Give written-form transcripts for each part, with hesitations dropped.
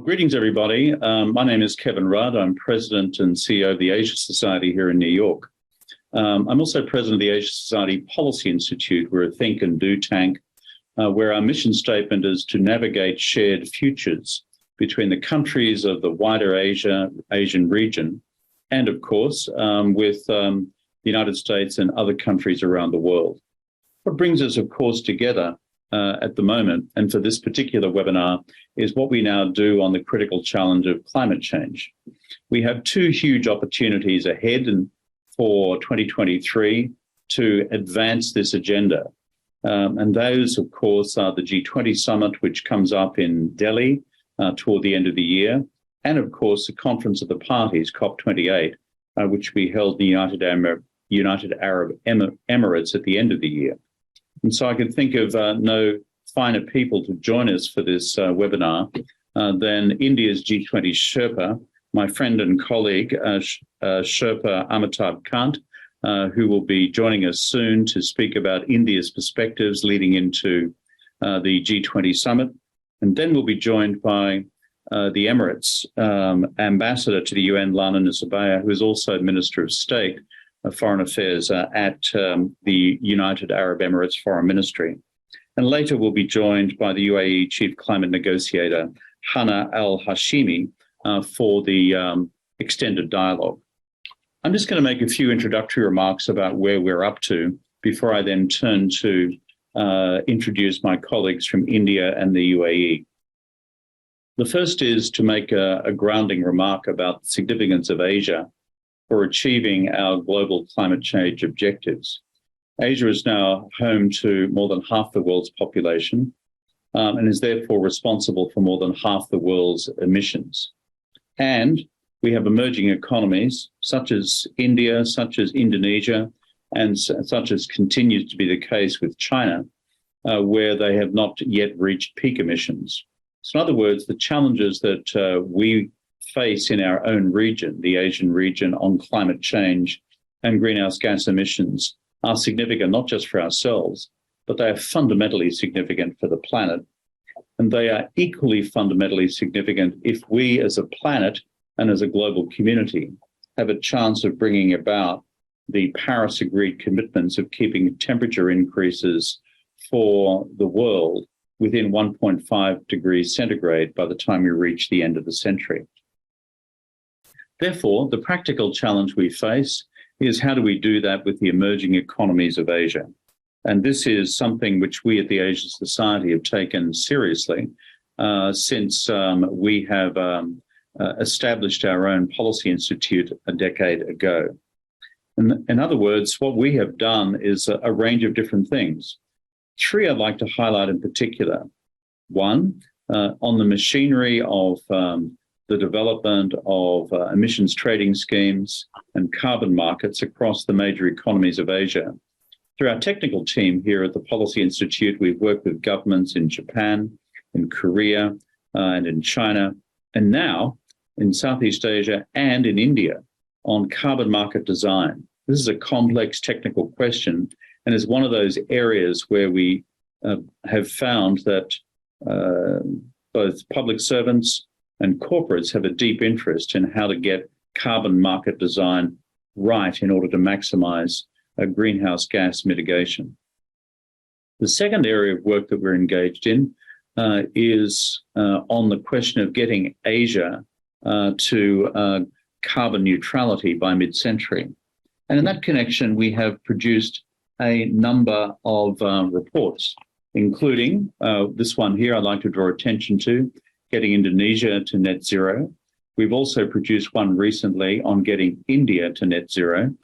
Greetings, everybody. My name is Kevin Rudd. I'm President and CEO of the Asia Society here in New York. I'm also President of the Asia Society Policy Institute. We're a think and do tank where our mission statement is to navigate shared futures between the countries of the wider Asian region and, of course, with the United States and other countries around the world. What brings us, of course, together at the moment, and for this particular webinar, is what we now do on the critical challenge of climate change. We have two huge opportunities ahead for 2023 to advance this agenda. And those, of course, are the G20 summit, which comes up in Delhi toward the end of the year, and, of course, the Conference of the Parties, COP28, which we held in the United Arab Emirates at the end of the year. And so I could think of no finer people to join us for this webinar than India's G20 Sherpa, my friend and colleague, Sherpa Amitabh Kant, who will be joining us soon to speak about India's perspectives leading into the G20 summit. And then we'll be joined by the Emirates ambassador to the UN, Lana Nusseibeh, who is also Minister of State of Foreign Affairs at the United Arab Emirates Foreign Ministry. And later we'll be joined by the UAE Chief Climate Negotiator, Hana AlHashimi, for the extended dialogue. I'm just going to make a few introductory remarks about where we're up to before I then turn to introduce my colleagues from India and the UAE. The first is to make a grounding remark about the significance of Asia for achieving our global climate change objectives. Asia is now home to more than half the world's population and is therefore responsible for more than half the world's emissions. And we have emerging economies such as India, such as Indonesia, and such as continues to be the case with China, where they have not yet reached peak emissions. So in other words, the challenges that we face in our own region, the Asian region, on climate change and greenhouse gas emissions are significant, not just for ourselves, but they are fundamentally significant for the planet. And they are equally fundamentally significant if we as a planet and as a global community have a chance of bringing about the Paris agreed commitments of keeping temperature increases for the world within 1.5 degrees centigrade by the time we reach the end of the century. Therefore, the practical challenge we face is how do we do that with the emerging economies of Asia? And this is something which we at the Asia Society have taken seriously since we have established our own policy institute a decade ago. In other words, what we have done is a range of different things. Three I'd like to highlight in particular. One, on the machinery of the development of emissions trading schemes and carbon markets across the major economies of Asia. Through our technical team here at the Policy Institute, we've worked with governments in Japan, in Korea, and in China, and now in Southeast Asia and in India on carbon market design. This is a complex technical question and is one of those areas where we have found that both public servants and corporates have a deep interest in how to get carbon market design right in order to maximize greenhouse gas mitigation. The second area of work that we're engaged in is on the question of getting Asia to carbon neutrality by mid-century. And in that connection, we have produced a number of reports, including this one here I'd like to draw attention to, getting Indonesia to net zero. We've also produced one recently on getting India to net zero.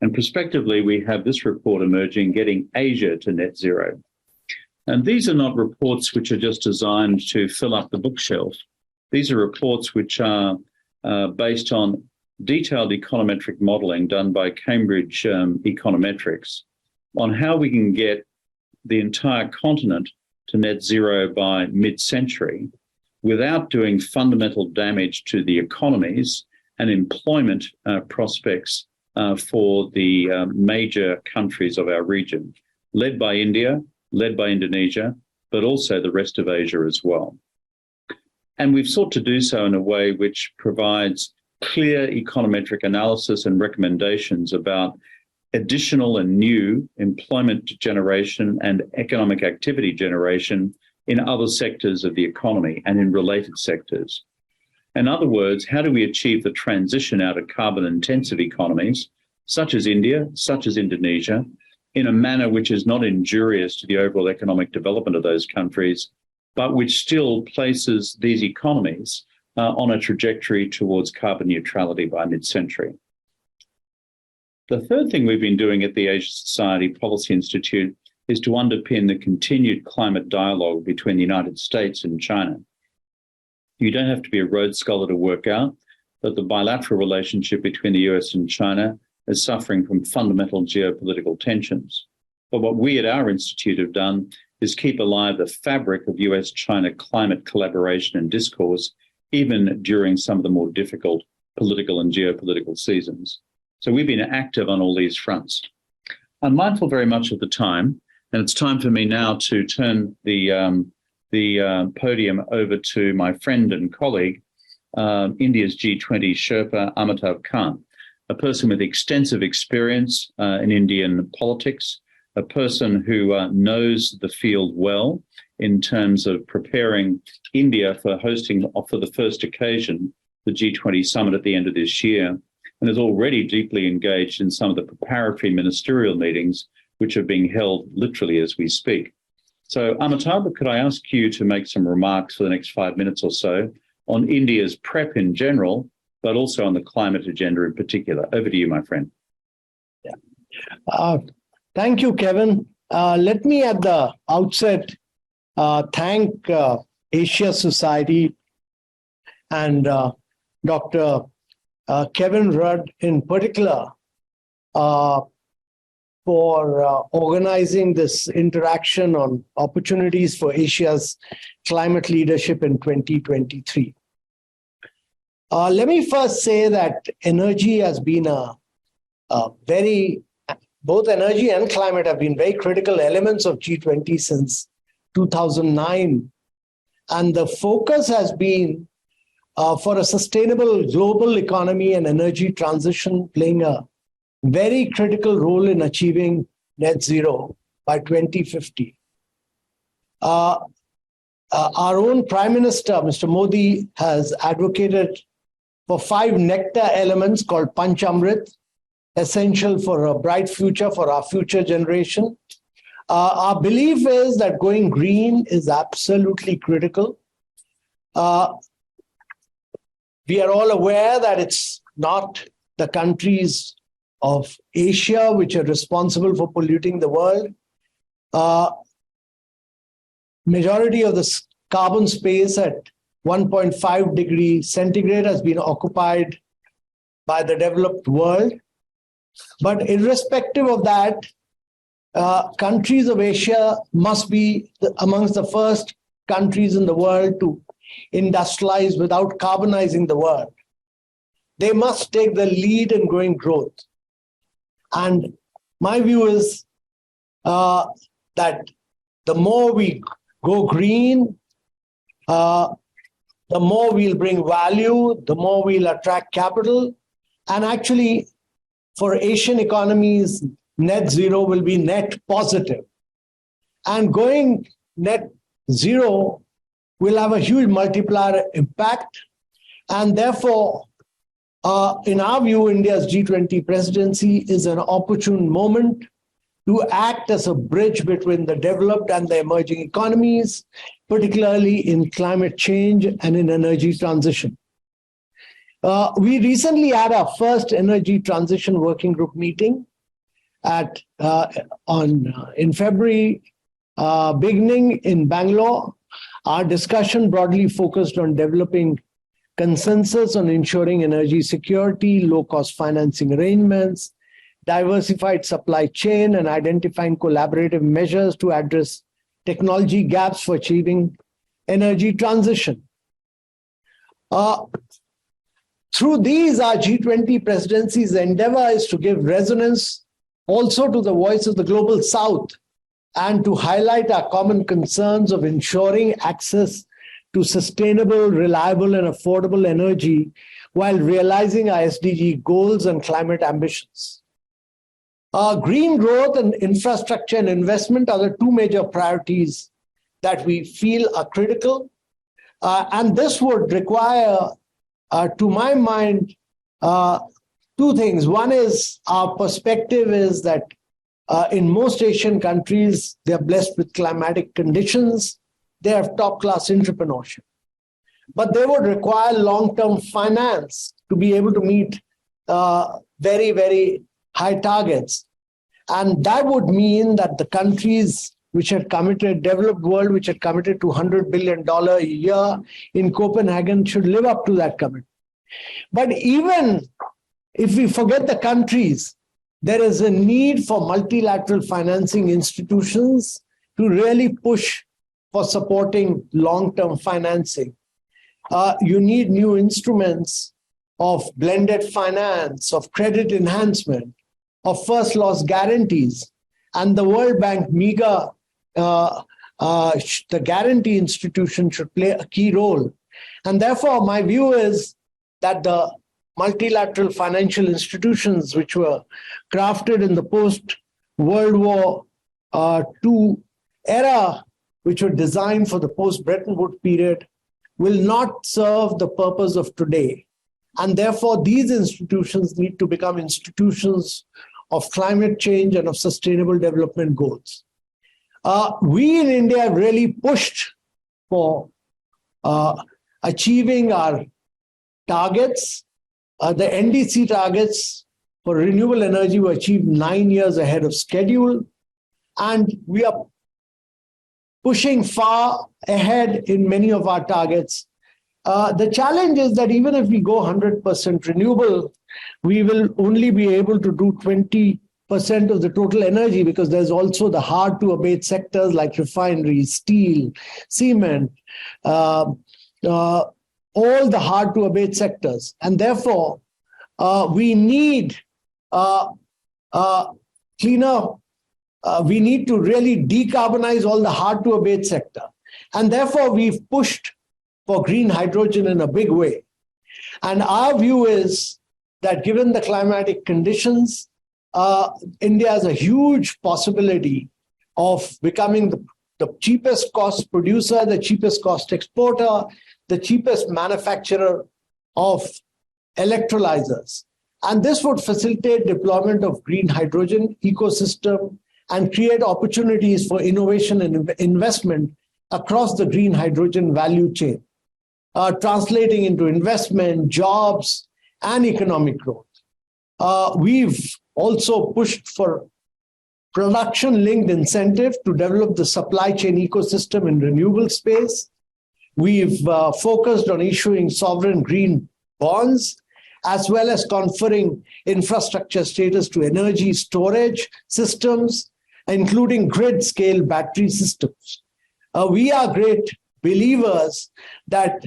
And prospectively, we have this report emerging, getting Asia to net zero. And these are not reports which are just designed to fill up the bookshelf. These are reports which are based on detailed econometric modeling done by Cambridge Econometrics on how we can get the entire continent to net zero by mid-century without doing fundamental damage to the economies and employment prospects for the major countries of our region, led by India, led by Indonesia, but also the rest of Asia as well. And we've sought to do so in a way which provides clear econometric analysis and recommendations about additional and new employment generation and economic activity generation in other sectors of the economy and in related sectors. In other words, how do we achieve the transition out of carbon-intensive economies, such as India, such as Indonesia, in a manner which is not injurious to the overall economic development of those countries, but which still places these economies on a trajectory towards carbon neutrality by mid-century. The third thing we've been doing at the Asia Society Policy Institute is to underpin the continued climate dialogue between the United States and China. You don't have to be a Rhodes Scholar to work out that the bilateral relationship between the US and China is suffering from fundamental geopolitical tensions. But what we at our institute have done is keep alive the fabric of US-China climate collaboration and discourse, even during some of the more difficult political and geopolitical seasons. So we've been active on all these fronts. I'm mindful very much of the time, and it's time for me now to turn the podium over to my friend and colleague, India's G20 Sherpa, Amitabh Kant, a person with extensive experience in Indian politics, a person who knows the field well in terms of preparing India for hosting, for the first occasion, the G20 summit at the end of this year, and is already deeply engaged in some of the preparatory ministerial meetings which are being held literally as we speak. So, Amitabh, could I ask you to make some remarks for the next 5 minutes or so on India's prep in general, but also on the climate agenda in particular? Over to you, my friend. Yeah. Thank you, Kevin. Let me at the outset thank Asia Society and Dr. Kevin Rudd in particular for organizing this interaction on opportunities for Asia's climate leadership in 2023. Let me first say that energy has been both energy and climate have been very critical elements of G20 since 2009. And the focus has been for a sustainable global economy and energy transition playing a very critical role in achieving net zero by 2050. Our own Prime Minister, Mr. Modi, has advocated for 5 nectar elements called Panchamrit, essential for a bright future for our future generation. Our belief is that going green is absolutely critical. We are all aware that it's not the countries of Asia which are responsible for polluting the world. Majority of the carbon space at 1.5 degrees centigrade has been occupied by the developed world. But irrespective of that, countries of Asia must be amongst the first countries in the world to industrialize without carbonizing the world. They must take the lead in growing growth. And my view is that the more we go green, the more we'll bring value, the more we'll attract capital. And actually, for Asian economies, net zero will be net positive. And going net zero will have a huge multiplier impact. And therefore, in our view, India's G20 presidency is an opportune moment to act as a bridge between the developed and the emerging economies, particularly in climate change and in energy transition. We recently had our first energy transition working group meeting in February, beginning in Bangalore. Our discussion broadly focused on developing consensus on ensuring energy security, low-cost financing arrangements, diversified supply chain, and identifying collaborative measures to address technology gaps for achieving energy transition. Through these, our G20 presidency's endeavor is to give resonance also to the voice of the global South and to highlight our common concerns of ensuring access to sustainable, reliable, and affordable energy while realizing our SDG goals and climate ambitions. Green growth and infrastructure and investment are the two major priorities that we feel are critical. And this would require, to my mind, two things. One is our perspective is that in most Asian countries, they're blessed with climatic conditions. They have top-class entrepreneurship. But they would require long-term finance to be able to meet very, very high targets. And that would mean that the countries which had committed, developed world, which had committed to $100 billion a year in Copenhagen should live up to that commitment. But even if we forget the countries, there is a need for multilateral financing institutions to really push for supporting long-term financing. You need new instruments of blended finance, of credit enhancement, of first loss guarantees. And the World Bank MEGA, the guarantee institution should play a key role. And therefore, my view is that the multilateral financial institutions which were crafted in the post-World War II era, which were designed for the post-Bretton Woods period, will not serve the purpose of today. And therefore, these institutions need to become institutions of climate change and of sustainable development goals. We in India have really pushed for achieving our targets. The NDC targets for renewable energy were achieved 9 years ahead of schedule. And we are pushing far ahead in many of our targets. The challenge is that even if we go 100% renewable, we will only be able to do 20% of the total energy because there's also the hard-to-abate sectors like refineries, steel, cement, all the hard-to-abate sectors. And therefore, we need cleaner. We need to really decarbonize all the hard-to-abate sector. And therefore, we've pushed for green hydrogen in a big way. And our view is that given the climatic conditions, India has a huge possibility of becoming the cheapest cost producer, the cheapest cost exporter, the cheapest manufacturer of electrolyzers. And this would facilitate deployment of green hydrogen ecosystem and create opportunities for innovation and investment across the green hydrogen value chain, translating into investment, jobs, and economic growth. We've also pushed for production-linked incentive to develop the supply chain ecosystem in renewable space. We've focused on issuing sovereign green bonds, as well as conferring infrastructure status to energy storage systems, including grid-scale battery systems. We are great believers that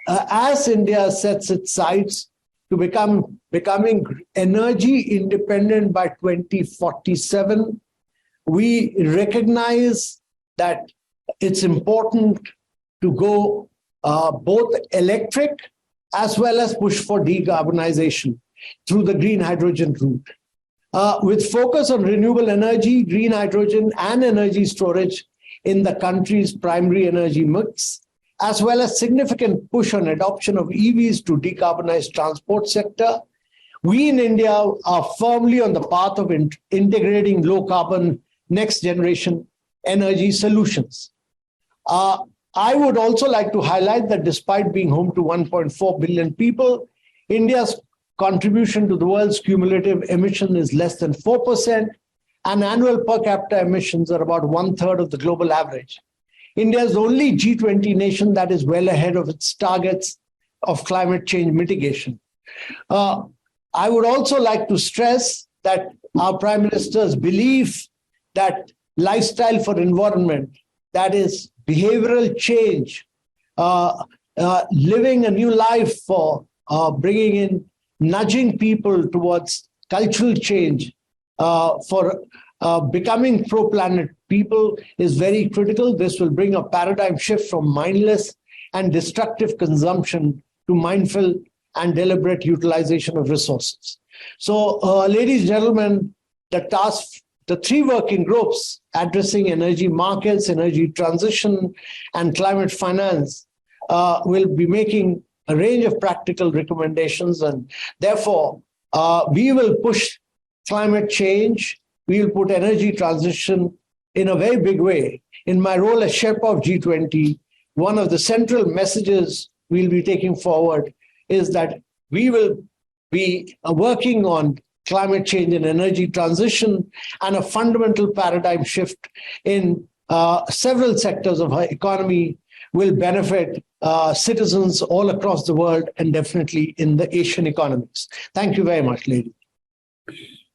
as India sets its sights to becoming energy independent by 2047, we recognize that it's important to go both electric as well as push for decarbonization through the green hydrogen route. With focus on renewable energy, green hydrogen, and energy storage in the country's primary energy mix, as well as significant push on adoption of EVs to decarbonize transport sector, we in India are firmly on the path of integrating low-carbon next-generation energy solutions. I would also like to highlight that despite being home to 1.4 billion people, India's contribution to the world's cumulative emission is less than 4%, and annual per capita emissions are about 1/3 of the global average. India is the only G20 nation that is well ahead of its targets of climate change mitigation. I would also like to stress that our Prime Minister's belief that lifestyle for environment, that is behavioral change, living a new life for bringing in, nudging people towards cultural change, for becoming pro-planet people is very critical. This will bring a paradigm shift from mindless and destructive consumption to mindful and deliberate utilization of resources. So, ladies and gentlemen, the three working groups addressing energy markets, energy transition, and climate finance will be making a range of practical recommendations, and therefore we will push climate change, we will put energy transition in a very big way. In my role as Sherpa of G20, one of the central messages we'll be taking forward is that we will be working on climate change and energy transition and a fundamental paradigm shift in several sectors of our economy will benefit citizens all across the world and definitely in the Asian economies. Thank you very much, lady.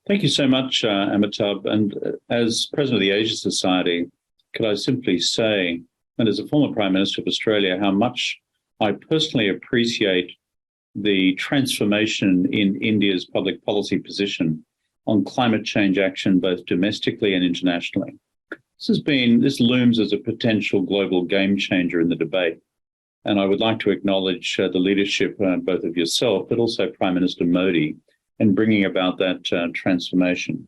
Thank you so much, Amitabh. And as President of the Asia Society, could I simply say, and as a former Prime Minister of Australia, how much I personally appreciate the transformation in India's public policy position on climate change action, both domestically and internationally. This looms as a potential global game changer in the debate. And I would like to acknowledge the leadership, both of yourself, but also Prime Minister Modi, in bringing about that transformation.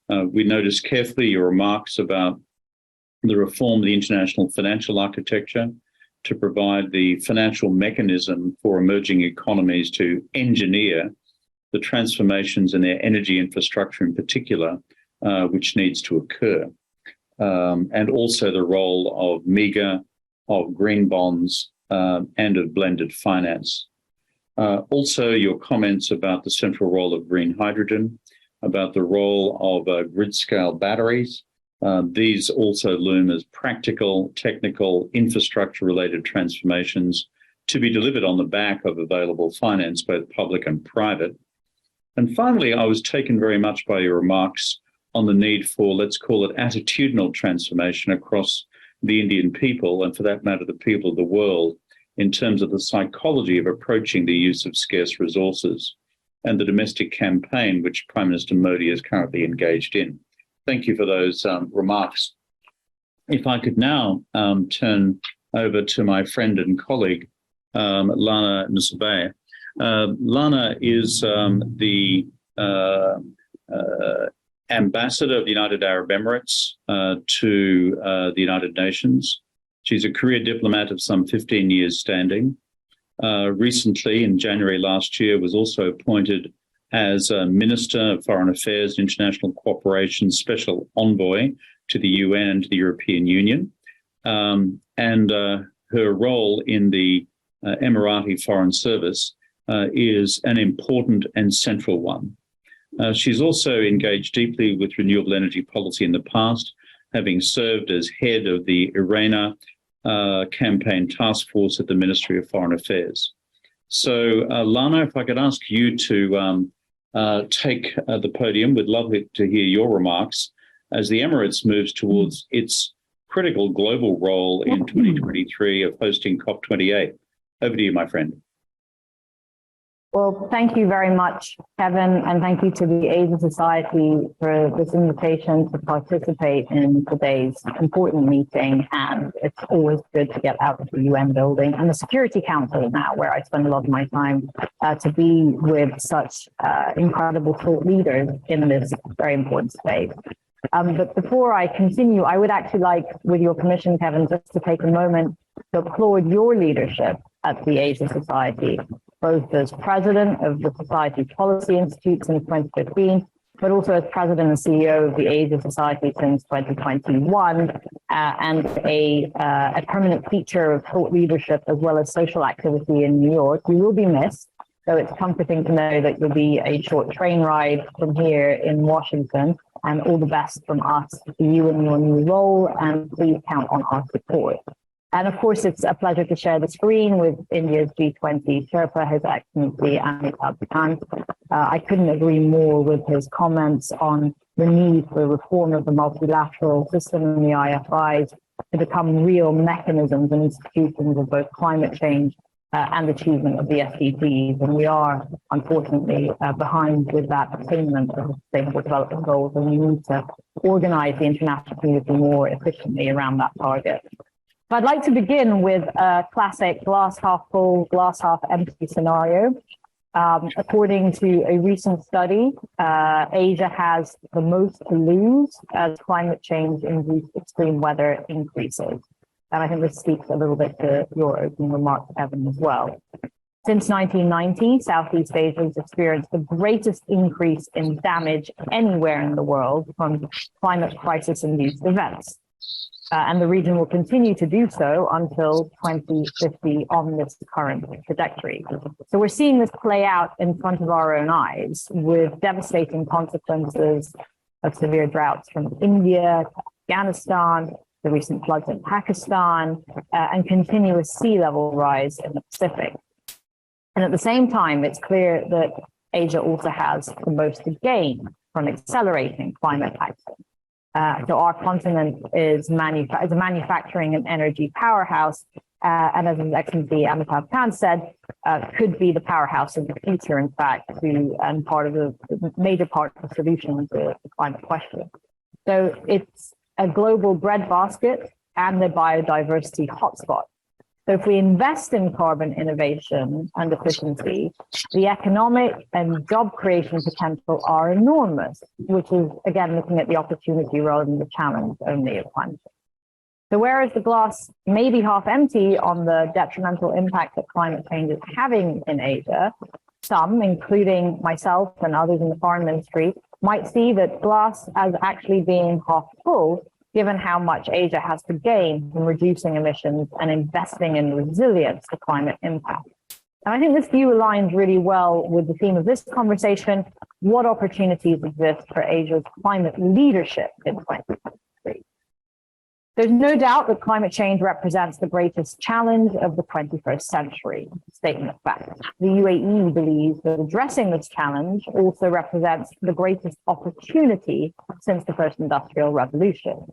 We noticed carefully your remarks about the reform of the international financial architecture to provide the financial mechanism for emerging economies to engineer the transformations in their energy infrastructure in particular, which needs to occur. And also the role of MEGA, of green bonds, and of blended finance. Also, your comments about the central role of green hydrogen, about the role of grid-scale batteries. These also loom as practical, technical, infrastructure-related transformations to be delivered on the back of available finance, both public and private. And finally, I was taken very much by your remarks on the need for, let's call it, attitudinal transformation across the Indian people, and for that matter, the people of the world, in terms of the psychology of approaching the use of scarce resources and the domestic campaign which Prime Minister Modi is currently engaged in. Thank you for those remarks. If I could now turn over to my friend and colleague, Lana Nusseibeh. Lana is the ambassador of the United Arab Emirates to the United Nations. She's a career diplomat of some 15 years standing. Recently, in January last year, was also appointed as Minister of Foreign Affairs and International Cooperation Special Envoy to the UN and to the European Union. And her role in the Emirati Foreign Service is an important and central one. She's also engaged deeply with renewable energy policy in the past, having served as head of the IRENA campaign task force at the Ministry of Foreign Affairs. So, Lana, if I could ask you to take the podium, we'd love to hear your remarks as the Emirates moves towards its critical global role in 2023 of hosting COP28. Over to you, my friend. Well, thank you very much, Kevin, and thank you to the Asia Society for this invitation to participate in today's important meeting. And it's always good to get out of the UN building and the Security Council now, where I spend a lot of my time, to be with such incredible thought leaders in this very important space. But before I continue, I would actually like, with your permission, Kevin, just to take a moment to applaud your leadership at the Asia Society, both as president of the Society Policy Institute since 2015, but also as president and CEO of the Asia Society since 2021, and a permanent feature of thought leadership as well as social activity in New York. You will be missed, so it's comforting to know that you'll be a short train ride from here in Washington, and all the best from us to you in your new role, and please count on our support. And of course, it's a pleasure to share the screen with India's G20 Sherpa, His Excellency Amitabh. I couldn't agree more with his comments on the need for reform of the multilateral system and the IFIs to become real mechanisms and institutions of both climate change and achievement of the SDGs. And we are, unfortunately, behind with that attainment of the Sustainable Development Goals, and we need to organize the international community more efficiently around that target. I'd like to begin with a classic glass half full, glass half empty scenario. According to a recent study, Asia has the most to lose as climate change-induced extreme weather increases. And I think this speaks a little bit to your opening remarks, Evan, as well. Since 1990, Southeast Asia has experienced the greatest increase in damage anywhere in the world from climate crisis-induced events. And the region will continue to do so until 2050 on this current trajectory. So we're seeing this play out in front of our own eyes with devastating consequences of severe droughts from India, Afghanistan, the recent floods in Pakistan, and continuous sea level rise in the Pacific. And at the same time, it's clear that Asia also has the most to gain from accelerating climate action. So our continent is a manufacturing and energy powerhouse, and as His Excellency Amitabh Kant said, could be the powerhouse of the future, in fact, and part of the major part of the solution to the climate question. So it's a global breadbasket and the biodiversity hotspot. So if we invest in carbon innovation and efficiency, the economic and job creation potential are enormous, which is, again, looking at the opportunity rather than the challenge only of climate change. So whereas the glass may be half empty on the detrimental impact that climate change is having in Asia, some, including myself and others in the foreign ministry, might see that glass as actually being half full, given how much Asia has to gain from reducing emissions and investing in resilience to climate impact. And I think this view aligns really well with the theme of this conversation: what opportunities exist for Asia's climate leadership in 2023? There's no doubt that climate change represents the greatest challenge of the 21st century, statement of fact. The UAE believes that addressing this challenge also represents the greatest opportunity since the first industrial revolution.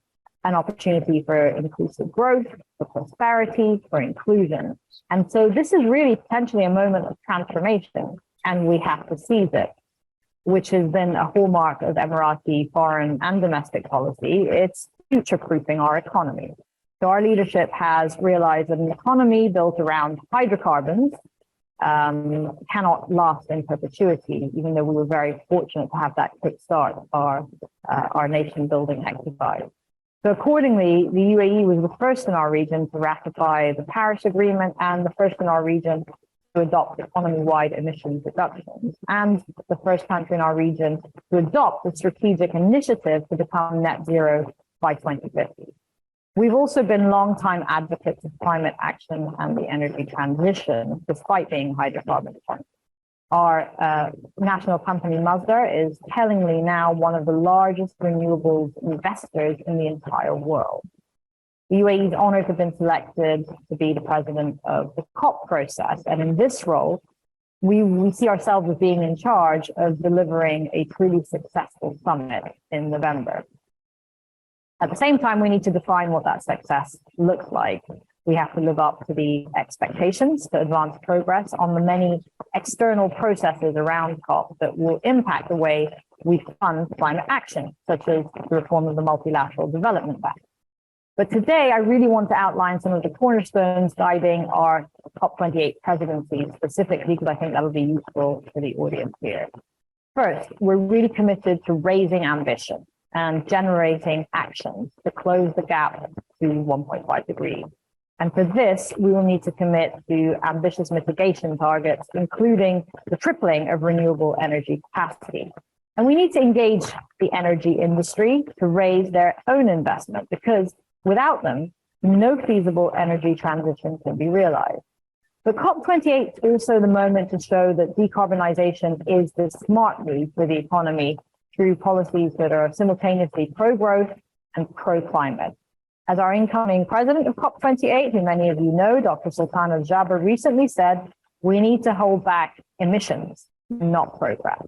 An opportunity for inclusive growth, for prosperity, for inclusion. And so this is really potentially a moment of transformation, and we have to seize it, which has been a hallmark of Emirati foreign and domestic policy. It's future-proofing our economy. So our leadership has realized that an economy built around hydrocarbons cannot last in perpetuity, even though we were very fortunate to have that kickstart our nation-building exercise. So accordingly, the UAE was the first in our region to ratify the Paris Agreement and the first in our region to adopt economy-wide emissions reductions, and the first country in our region to adopt the strategic initiative to become net zero by 2050. We've also been longtime advocates of climate action and the energy transition, despite being hydrocarbon dependent. Our national company, Masdar, is tellingly now one of the largest renewables investors in the entire world. The UAE is honored to have been selected to be the president of the COP process. And in this role, we see ourselves as being in charge of delivering a truly successful summit in November. At the same time, we need to define what that success looks like. We have to live up to the expectations to advance progress on the many external processes around COP that will impact the way we fund climate action, such as the reform of the multilateral development bank. But today, I really want to outline some of the cornerstones guiding our COP28 presidency specifically, because I think that'll be useful for the audience here. First, we're really committed to raising ambition and generating actions to close the gap to 1.5 degrees. And for this, we will need to commit to ambitious mitigation targets, including the tripling of renewable energy capacity. And we need to engage the energy industry to raise their own investment, because without them, no feasible energy transition can be realized. But COP28 is also the moment to show that decarbonization is the smart move for the economy through policies that are simultaneously pro-growth and pro-climate. As our incoming president of COP28, who many of you know, Dr. Sultan Al-Jaber, recently said, we need to hold back emissions, not progress.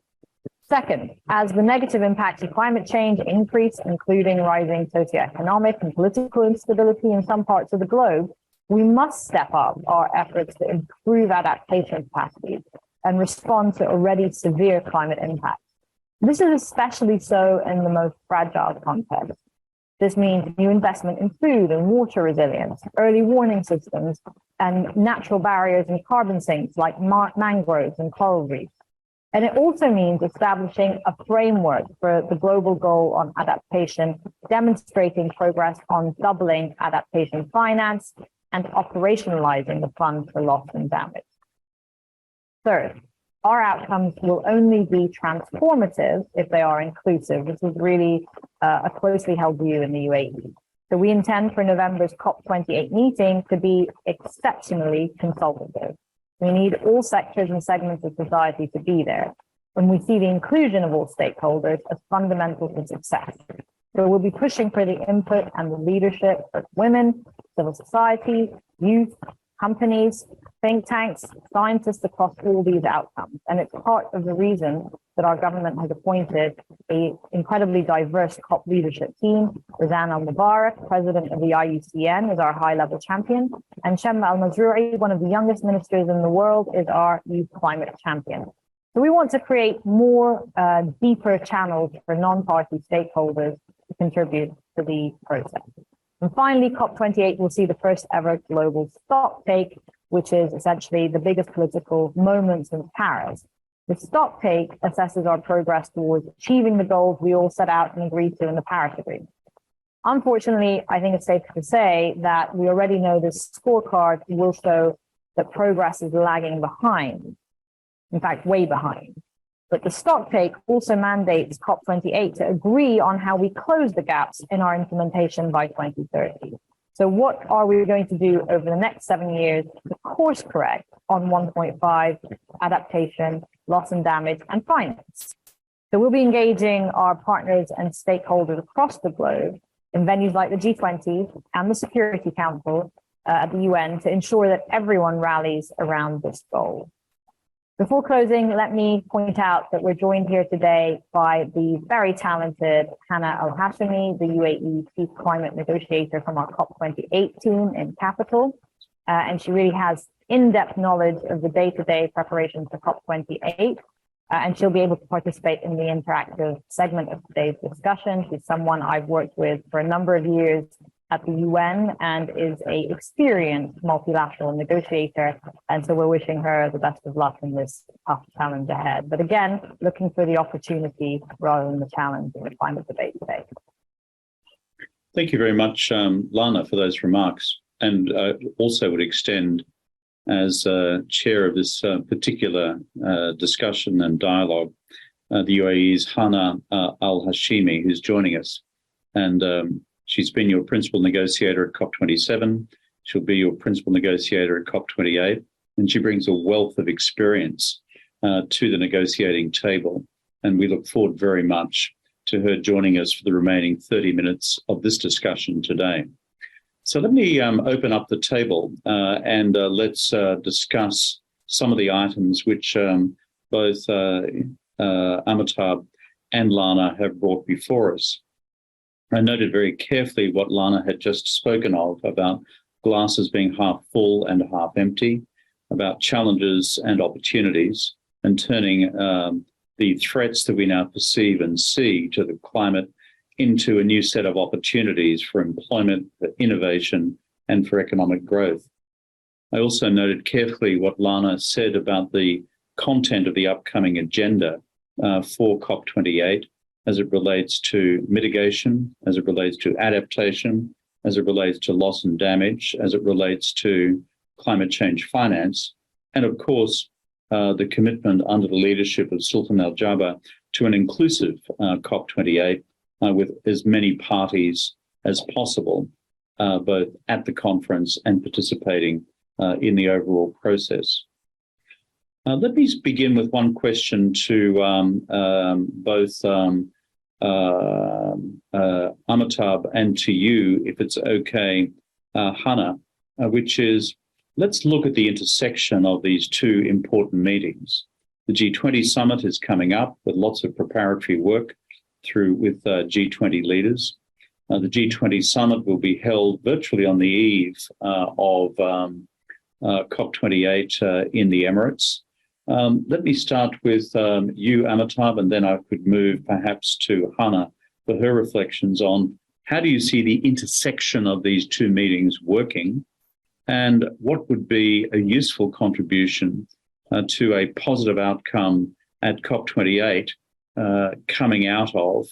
Second, as the negative impacts of climate change increase, including rising socioeconomic and political instability in some parts of the globe, we must step up our efforts to improve adaptation capacities and respond to already severe climate impacts. This is especially so in the most fragile context. This means new investment in food and water resilience, early warning systems, and natural barriers and carbon sinks like mangroves and coral reefs. And it also means establishing a framework for the global goal on adaptation, demonstrating progress on doubling adaptation finance and operationalizing the fund for loss and damage. Third, our outcomes will only be transformative if they are inclusive. This is really a closely held view in the UAE. So we intend for November's COP28 meeting to be exceptionally consultative. We need all sectors and segments of society to be there, when we see the inclusion of all stakeholders as fundamental to success. So we'll be pushing for the input and the leadership of women, civil society, youth, companies, think tanks, scientists across all these outcomes. And it's part of the reason that our government has appointed an incredibly diverse COP leadership team. Rizan Al-Mubarak, president of the IUCN, is our high-level champion. And Shem Al-Mazroui, one of the youngest ministers in the world, is our youth climate champion. So we want to create more deeper channels for non-party stakeholders to contribute to the process. And finally, COP28 will see the first ever global stock take, which is essentially the biggest political moment since Paris. The stock take assesses our progress towards achieving the goals we all set out and agreed to in the Paris Agreement. Unfortunately, I think it's safe to say that we already know this scorecard will show that progress is lagging behind, in fact, way behind. But the stock take also mandates COP28 to agree on how we close the gaps in our implementation by 2030. So what are we going to do over the next 7 years to course correct on 1.5, adaptation, loss and damage, and finance? So we'll be engaging our partners and stakeholders across the globe in venues like the G20 and the Security Council at the UN to ensure that everyone rallies around this goal. Before closing, let me point out that we're joined here today by the very talented Hana AlHashimi, the UAE Chief Climate Negotiator from our COP28 team in Capital. And she really has in-depth knowledge of the day-to-day preparations for COP28. And she'll be able to participate in the interactive segment of today's discussion. She's someone I've worked with for a number of years at the UN and is an experienced multilateral negotiator. And so we're wishing her the best of luck in this tough challenge ahead. But again, looking for the opportunity rather than the challenge in the climate debate today. Thank you very much, Lana, for those remarks. And also would extend as chair of this particular discussion and dialogue, the UAE's Hana AlHashimi, who's joining us. And she's been your principal negotiator at COP27. She'll be your principal negotiator at COP28. And she brings a wealth of experience to the negotiating table. And we look forward very much to her joining us for the remaining 30 minutes of this discussion today. So let me open up the table and let's discuss some of the items which both Amitabh and Lana have brought before us. I noted very carefully what Lana had just spoken of about glasses being half full and half empty, about challenges and opportunities, and turning the threats that we now perceive and see to the climate into a new set of opportunities for employment, for innovation, and for economic growth. I also noted carefully what Lana said about the content of the upcoming agenda for COP28 as it relates to mitigation, as it relates to adaptation, as it relates to loss and damage, as it relates to climate change finance, and of course, the commitment under the leadership of Sultan Al Jaber to an inclusive COP28 with as many parties as possible, both at the conference and participating in the overall process. Let me begin with one question to both Amitabh and to you, if it's okay, Hana, which is, let's look at the intersection of these two important meetings. The G20 summit is coming up with lots of preparatory work with G20 leaders. The G20 summit will be held virtually on the eve of COP28 in the Emirates. Let me start with you, Amitabh, and then I could move perhaps to Hana for her reflections on How do you see the intersection of these two meetings working? And what would be a useful contribution to a positive outcome at COP28 coming out of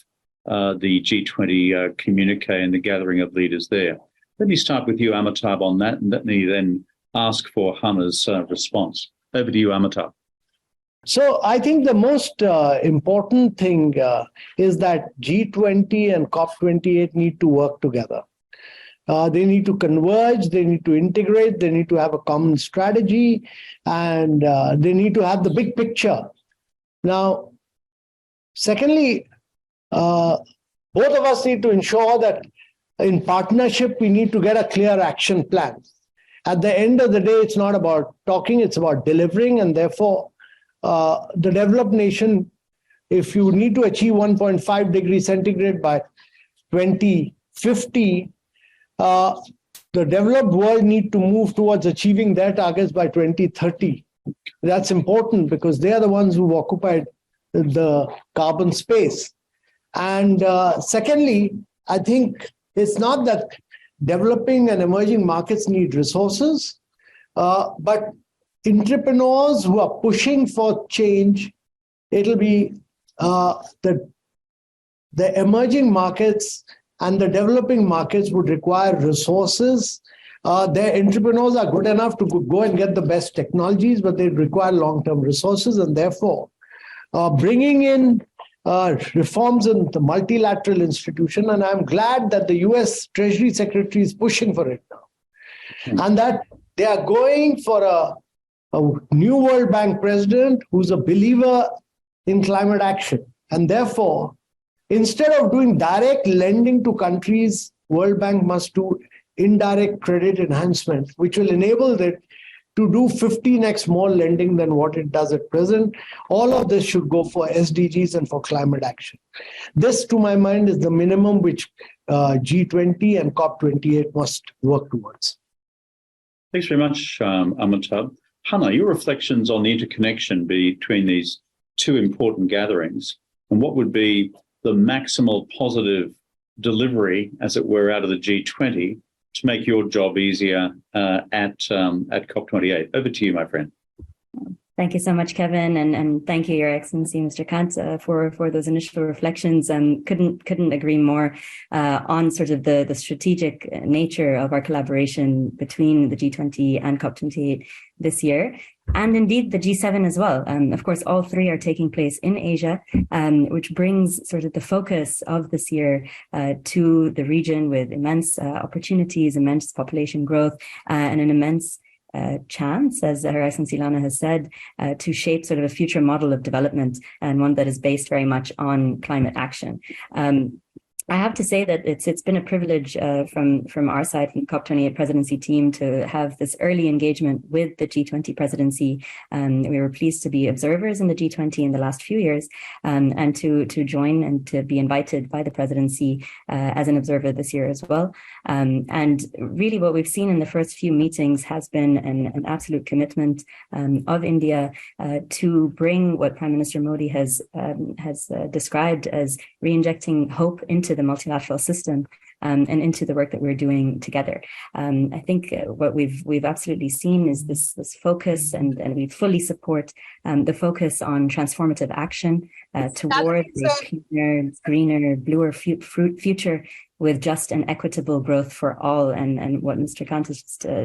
the G20 communique and the gathering of leaders there? Let me start with you, Amitabh, on that, and let me then ask for Hana's response. Over to you, Amitabh. So I think the most important thing is that G20 and COP28 need to work together. They need to converge, they need to integrate, they need to have a common strategy, and they need to have the big picture. Now, secondly, both of us need to ensure that in partnership, we need to get a clear action plan. At the end of the day, it's not about talking, it's about delivering, and therefore, the developed nation, if you need to achieve 1.5 degrees centigrade by 2050, the developed world need to move towards achieving their targets by 2030. That's important because they are the ones who've occupied the carbon space. And secondly, I think it's not that developing and emerging markets need resources, but entrepreneurs who are pushing for change, it'll be the emerging markets and the developing markets would require resources. Their entrepreneurs are good enough to go and get the best technologies, but they require long-term resources, and therefore bringing in reforms in the multilateral institution, and I'm glad that the US Treasury Secretary is pushing for it now, and that they are going for a new World Bank president who's a believer in climate action. And therefore, instead of doing direct lending to countries, World Bank must do indirect credit enhancement, which will enable it to do 15x more lending than what it does at present. All of this should go for SDGs and for climate action. This, to my mind, is the minimum which G20 and COP28 must work towards. Thanks very much, Amitabh. Hana, your reflections on the interconnection between these two important gatherings and what would be the maximal positive delivery, as it were, out of the G20 to make your job easier at COP28. Over to you, my friend. Thank you so much, Kevin, and thank you, Your Excellency, Mr. Kant, for those initial reflections. Couldn't agree more on sort of the strategic nature of our collaboration between the G20 and COP28 this year, and indeed the G7 as well. Of course, all three are taking place in Asia, which brings sort of the focus of this year to the region with immense opportunities, immense population growth, and an immense chance, as Her Excellency Lana has said, to shape sort of a future model of development and one that is based very much on climate action. I have to say that it's been a privilege from our side, from the COP28 presidency team, to have this early engagement with the G20 presidency. We were pleased to be observers in the G20 in the last few years, and to join and to be invited by the presidency as an observer this year as well. And really what we've seen in the first few meetings has been an absolute commitment of India to bring what Prime Minister Modi has described as re-injecting hope into the multilateral system and into the work that we're doing together. I think what we've absolutely seen is this focus, and we fully support the focus on transformative action toward a cleaner, greener, bluer future with just and equitable growth for all. And what Mr. Kant has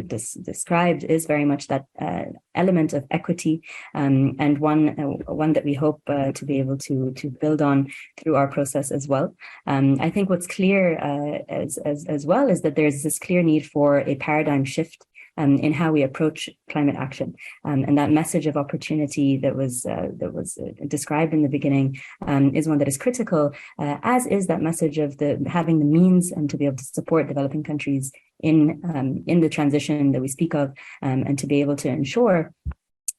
just described is very much that element of equity, and one that we hope to be able to build on through our process as well. I think what's clear as well is that there's this clear need for a paradigm shift in how we approach climate action, and that message of opportunity that was described in the beginning is one that is critical, as is that message of having the means and to be able to support developing countries in the transition that we speak of, and to be able to ensure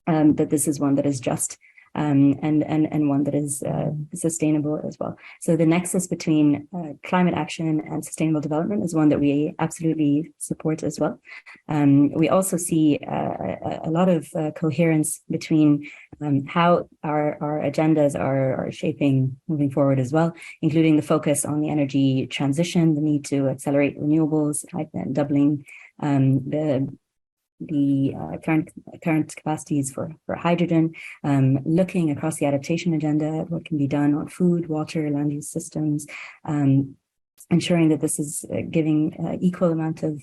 that this is one that is just and one that is sustainable as well. So the nexus between climate action and sustainable development is one that we absolutely support as well. We also see a lot of coherence between how our agendas are shaping moving forward as well, including the focus on the energy transition, the need to accelerate renewables, doubling the current capacities for hydrogen, looking across the adaptation agenda at what can be done on food, water, land use systems, ensuring that this is giving equal amount of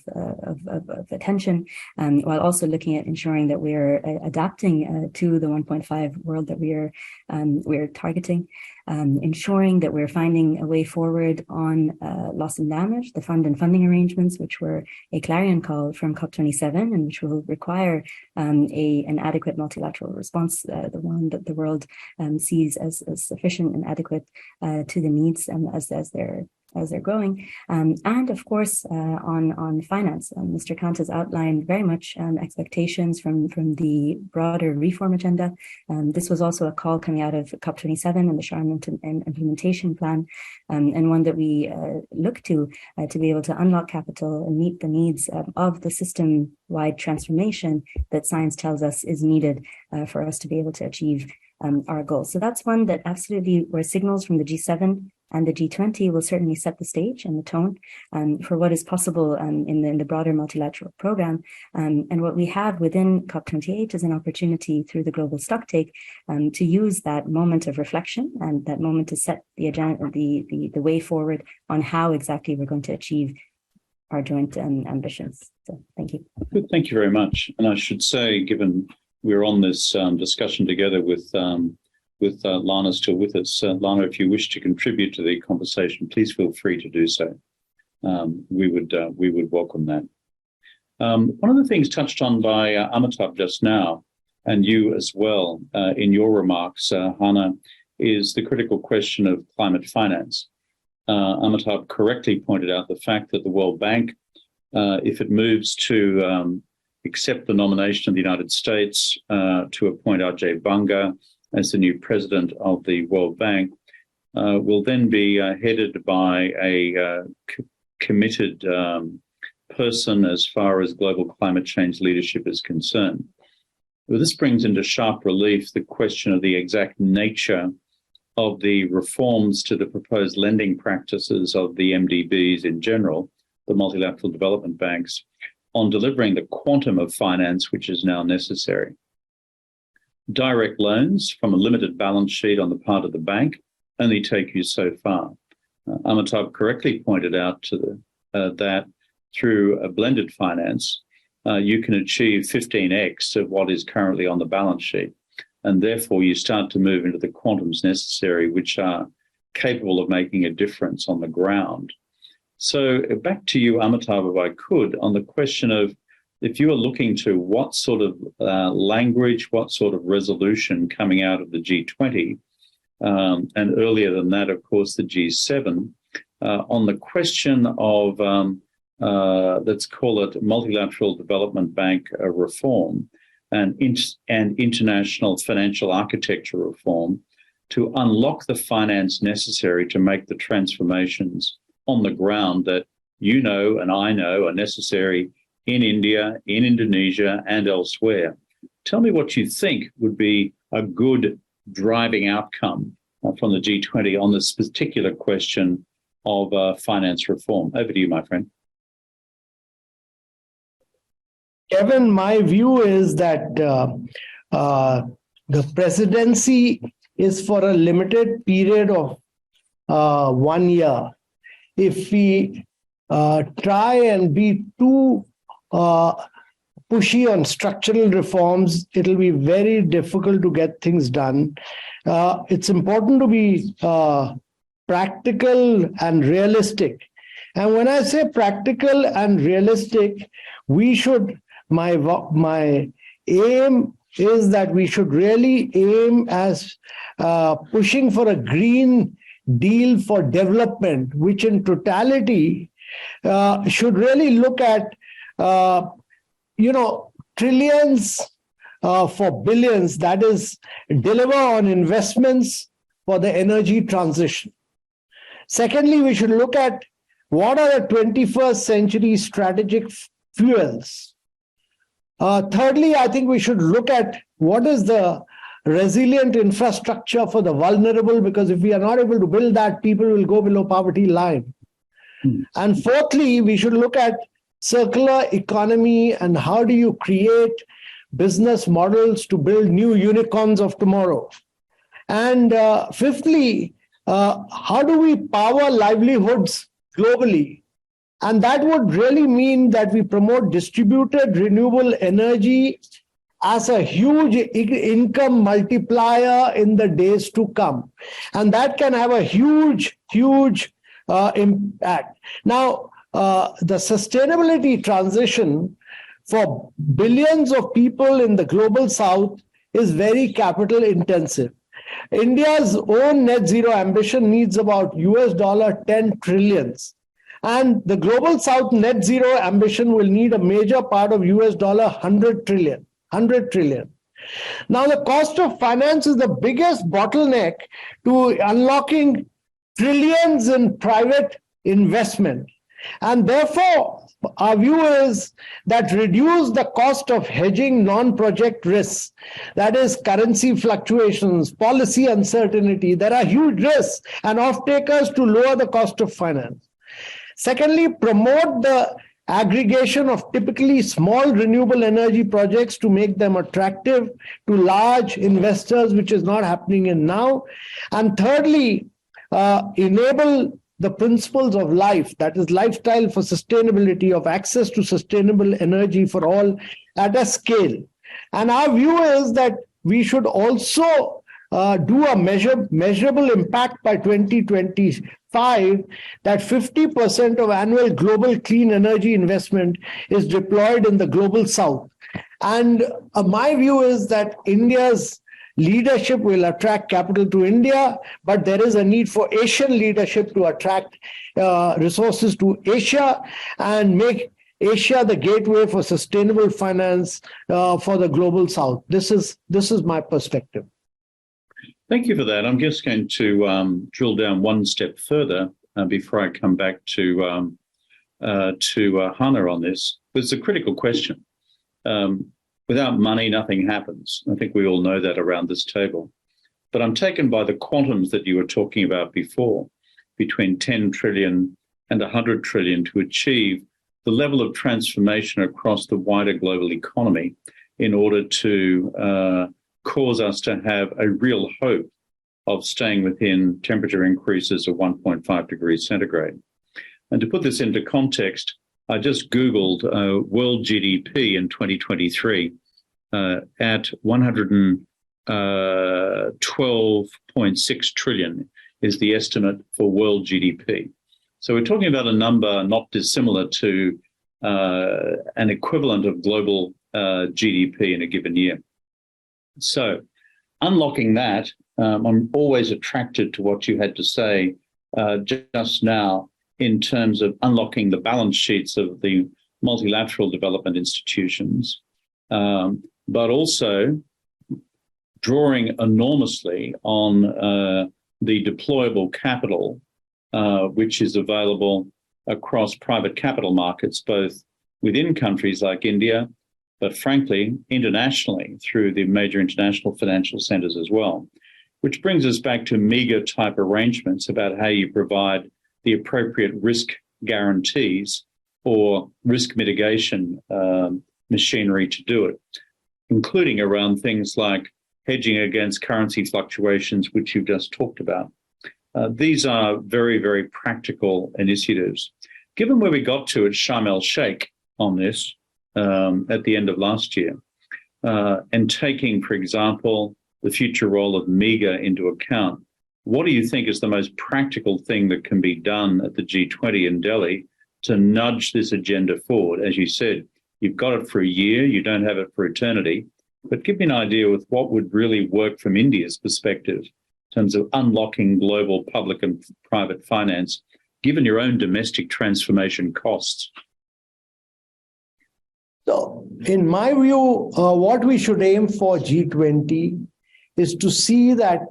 attention, while also looking at ensuring that we're adapting to the 1.5 world that we're targeting, ensuring that we're finding a way forward on loss and damage, the fund and funding arrangements, which were a clarion call from COP27 and which will require an adequate multilateral response, the one that the world sees as sufficient and adequate to the needs as they're growing, and of course on finance. Mr. Kant has outlined very much expectations from the broader reform agenda. This was also a call coming out of COP27 and the Sharm implementation plan, and one that we look to be able to unlock capital and meet the needs of the system-wide transformation that science tells us is needed for us to be able to achieve our goals. So that's one that absolutely, where signals from the G7 and the G20 will certainly set the stage and the tone for what is possible in the broader multilateral program. And what we have within COP28 is an opportunity through the global stocktake to use that moment of reflection and that moment to set the agenda, the way forward on how exactly we're going to achieve our joint ambitions. So thank you. Good, thank you very much. And I should say, given we're on this discussion together with Lana still with us. Lana, if you wish to contribute to the conversation, please feel free to do so. We would welcome that. One of the things touched on by Amitabh just now, and you as well in your remarks, Hana, is the critical question of climate finance. Amitabh correctly pointed out the fact that the World Bank, if it moves to accept the nomination of the United States to appoint Ajay Banga as the new president of the World Bank, will then be headed by a committed person as far as global climate change leadership is concerned. Well, this brings into sharp relief the question of the exact nature of the reforms to the proposed lending practices of the MDBs in general, the multilateral development banks, on delivering the quantum of finance which is now necessary. Direct loans from a limited balance sheet on the part of the bank only take you so far. Amitabh correctly pointed out that through a blended finance, you can achieve 15x of what is currently on the balance sheet. And therefore, you start to move into the quantums necessary, which are capable of making a difference on the ground. So back to you, Amitabh, if I could, on the question of if you are looking to what sort of language, what sort of resolution coming out of the G20, and earlier than that, of course, the G7, on the question of, let's call it multilateral development bank reform and international financial architecture reform to unlock the finance necessary to make the transformations on the ground that you know and I know are necessary in India, in Indonesia, and elsewhere. Tell me what you think would be a good driving outcome from the G20 on this particular question of finance reform. Over to you, my friend. Kevin, my view is that the presidency is for a limited period of 1 year. If we try and be too pushy on structural reforms, it'll be very difficult to get things done. It's important to be practical and realistic. And when I say practical and realistic, my aim is that we should really aim as pushing for a green deal for development, which in totality should really look at, trillions for billions, that is, deliver on investments for the energy transition. Secondly, we should look at what are the 21st century strategic fuels. Thirdly, I think we should look at what is the resilient infrastructure for the vulnerable, because if we are not able to build that, people will go below poverty line. And fourthly, we should look at circular economy and how do you create business models to build new unicorns of tomorrow. And fifthly, how do we power livelihoods globally? And that would really mean that we promote distributed renewable energy as a huge income multiplier in the days to come. And that can have a huge, huge impact. Now, the sustainability transition for billions of people in the global south is very capital intensive. India's own net zero ambition needs about $10 trillion. And the global south net zero ambition will need a major part of $100 trillion. 100 trillion. Now, the cost of finance is the biggest bottleneck to unlocking trillions in private investment. And therefore, our view is that reduce the cost of hedging non-project risks, that is currency fluctuations, policy uncertainty. There are huge risks and off-takers to lower the cost of finance. Secondly, promote the aggregation of typically small renewable energy projects to make them attractive to large investors, which is not happening in now. And thirdly, enable the principles of life, that is lifestyle for sustainability, of access to sustainable energy for all at a scale. And our view is that we should also do a measurable impact by 2025, that 50% of annual global clean energy investment is deployed in the global south. And my view is that India's leadership will attract capital to India, but there is a need for Asian leadership to attract resources to Asia and make Asia the gateway for sustainable finance for the global south. This is my perspective. Thank you for that. I'm just going to drill down one step further before I come back to Hana on this. It's a critical question. Without money, nothing happens. I think we all know that around this table. But I'm taken by the quantums that you were talking about before, between 10 trillion and 100 trillion, to achieve the level of transformation across the wider global economy in order to cause us to have a real hope of staying within temperature increases of 1.5 degrees centigrade. And to put this into context, I just Googled world GDP in 2023 at 112.6 trillion is the estimate for world GDP. So we're talking about a number not dissimilar to an equivalent of global GDP in a given year. So unlocking that, I'm always attracted to what you had to say just now in terms of unlocking the balance sheets of the multilateral development institutions, but also drawing enormously on the deployable capital, which is available across private capital markets, both within countries like India, but frankly, internationally through the major international financial centers as well, which brings us back to meager type arrangements about how you provide the appropriate risk guarantees or risk mitigation machinery to do it, including around things like hedging against currency fluctuations, which you've just talked about. These are very, very practical initiatives. Given where we got to at Sharm el-Sheikh on this at the end of last year, and taking, for example, the future role of MEGA into account, what do you think is the most practical thing that can be done at the G20 in Delhi to nudge this agenda forward? As you said, you've got it for a year, you don't have it for eternity, but give me an idea with what would really work from India's perspective in terms of unlocking global public and private finance, given your own domestic transformation costs. So, in my view, what we should aim for G20 is to see that,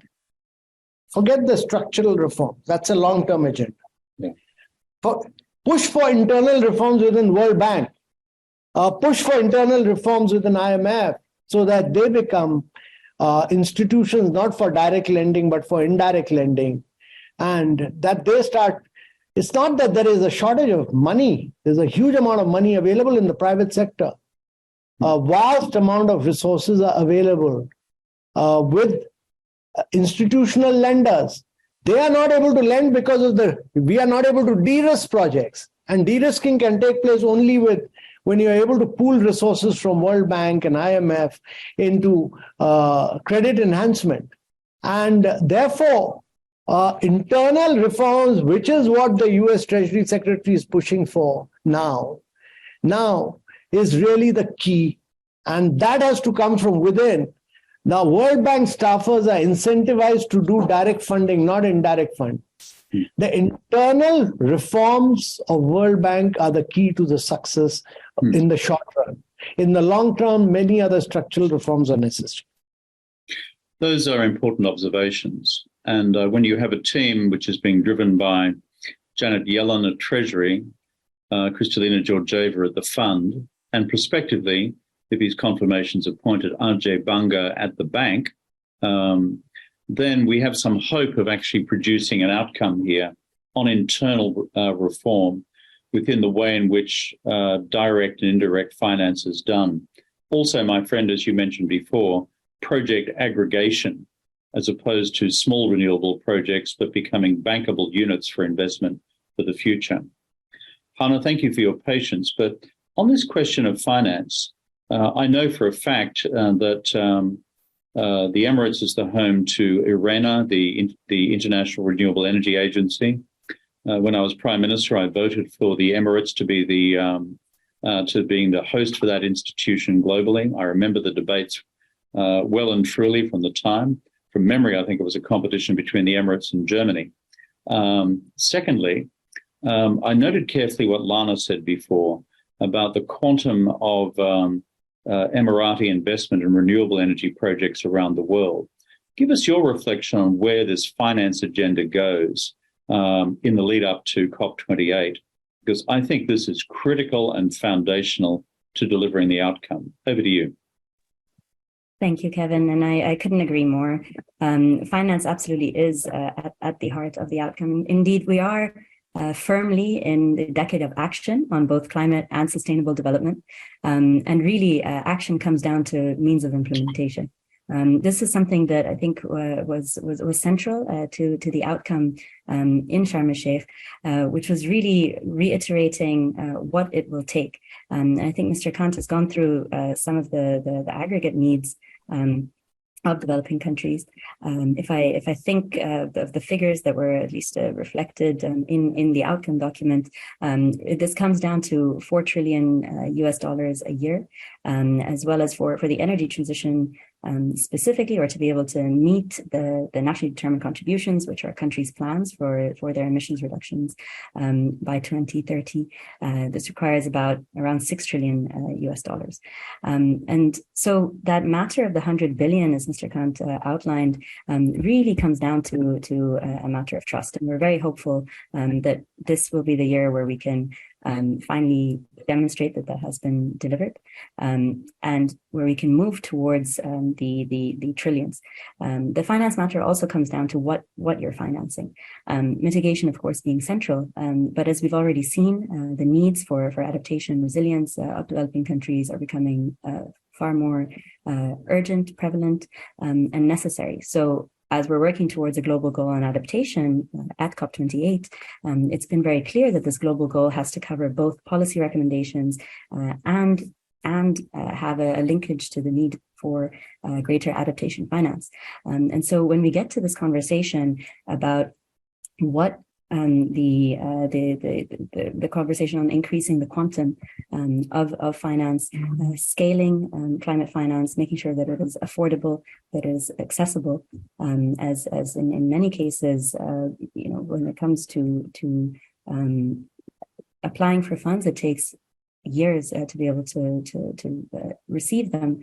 forget the structural reform, that's a long-term agenda. Yeah. Push for internal reforms within World Bank, push for internal reforms within IMF so that they become institutions not for direct lending, but for indirect lending. And that they start, it's not that there is a shortage of money. There's a huge amount of money available in the private sector. A vast amount of resources are available with institutional lenders. They are not able to lend because we are not able to de-risk projects. And de-risking can take place only when you're able to pool resources from World Bank and IMF into credit enhancement. And therefore, internal reforms, which is what the US Treasury Secretary is pushing for now is really the key. And that has to come from within. Now, World Bank staffers are incentivized to do direct funding, not indirect funding. The internal reforms of World Bank are the key to the success in the short run. In the long term, many other structural reforms are necessary. Those are important observations. And when you have a team which is being driven by Janet Yellen at Treasury, Kristalina Georgieva at the fund, and prospectively, if his confirmations appointed Ajay Banga at the bank, then we have some hope of actually producing an outcome here on internal reform within the way in which direct and indirect finance is done. Also, my friend, as you mentioned before, project aggregation, as opposed to small renewable projects, but becoming bankable units for investment for the future. Hana, thank you for your patience. But on this question of finance, I know for a fact that the Emirates is the home to IRENA, the International Renewable Energy Agency. When I was Prime Minister, I voted for the Emirates to be being the host for that institution globally. I remember the debates well and truly from the time. From memory, I think it was a competition between the Emirates and Germany. Secondly, I noted carefully what Lana said before about the quantum of Emirati investment in renewable energy projects around the world. Give us your reflection on where this finance agenda goes in the lead up to COP28, because I think this is critical and foundational to delivering the outcome. Over to you. Thank you, Kevin. And I couldn't agree more. Finance absolutely is at the heart of the outcome. Indeed, we are firmly in the decade of action on both climate and sustainable development. And really, action comes down to means of implementation. This is something that I think was central to the outcome in Sharm el-Sheikh, which was really reiterating what it will take. And I think Mr. Kant has gone through some of the aggregate needs of developing countries. If I think of the figures that were at least reflected in the outcome document, this comes down to $4 trillion a year, as well as for the energy transition specifically, or to be able to meet the nationally determined contributions, which are countries' plans for their emissions reductions by 2030. This requires around $6 trillion. And so that matter of the 100 billion, as Mr. Kant outlined, really comes down to a matter of trust. And we're very hopeful that this will be the year where we can finally demonstrate that has been delivered, and where we can move towards the trillions. The finance matter also comes down to what you're financing. Mitigation, of course, being central, but as we've already seen, the needs for adaptation and resilience of developing countries are becoming far more urgent, prevalent, and necessary. So as we're working towards a global goal on adaptation at COP28, it's been very clear that this global goal has to cover both policy recommendations and have a linkage to the need for greater adaptation finance. And so when we get to this conversation about what the conversation on increasing the quantum of finance, scaling climate finance, making sure that it is affordable, that it is accessible, as in many cases, when it comes to applying for funds, it takes years to be able to receive them.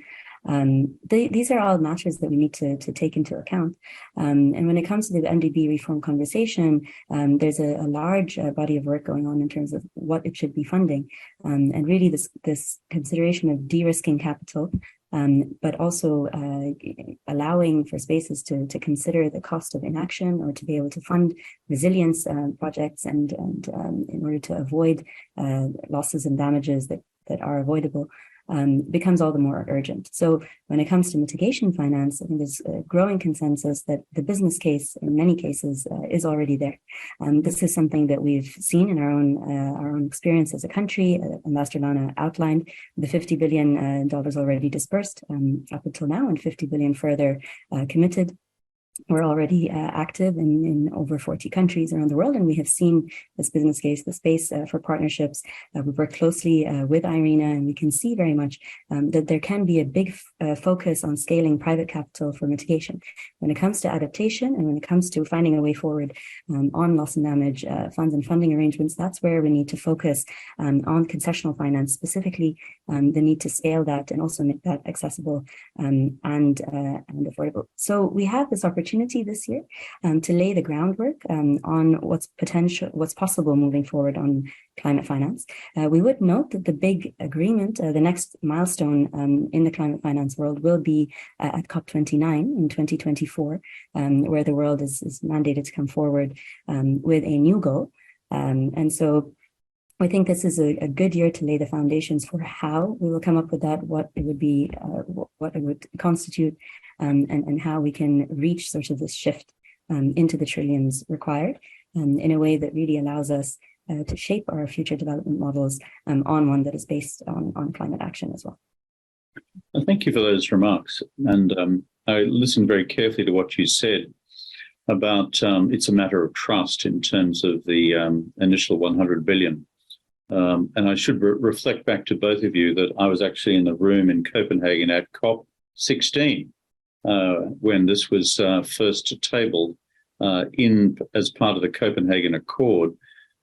These are all matters that we need to take into account. And when it comes to the MDB reform conversation, there's a large body of work going on in terms of what it should be funding. And really this consideration of de-risking capital, but also allowing for spaces to consider the cost of inaction or to be able to fund resilience projects and in order to avoid losses and damages that are avoidable. Becomes all the more urgent. So when it comes to mitigation finance, I think there's a growing consensus that the business case in many cases is already there. This is something that we've seen in our own experience as a country. Ambassador Lana outlined the $50 billion already dispersed up until now, and $50 billion further committed. We're already active in over 40 countries around the world, and we have seen this business case, the space for partnerships. We work closely with IRENA, and we can see very much that there can be a big focus on scaling private capital for mitigation. When it comes to adaptation and when it comes to finding a way forward on loss and damage funds and funding arrangements, that's where we need to focus on concessional finance, specifically the need to scale that and also make that accessible and affordable. So we have this opportunity this year to lay the groundwork on what's possible moving forward on climate finance. We would note that the big agreement, the next milestone in the climate finance world will be at COP29 in 2024, where the world is mandated to come forward with a new goal. And so I think this is a good year to lay the foundations for how we will come up with that, what it would be, what it would constitute, and how we can reach sort of this shift into the trillions required in a way that really allows us to shape our future development models on one that is based on climate action as well. Thank you for those remarks. And I listened very carefully to what you said about it's a matter of trust in terms of the initial 100 billion. And I should reflect back to both of you that I was actually in the room in Copenhagen at COP16 when this was first tabled as part of the Copenhagen Accord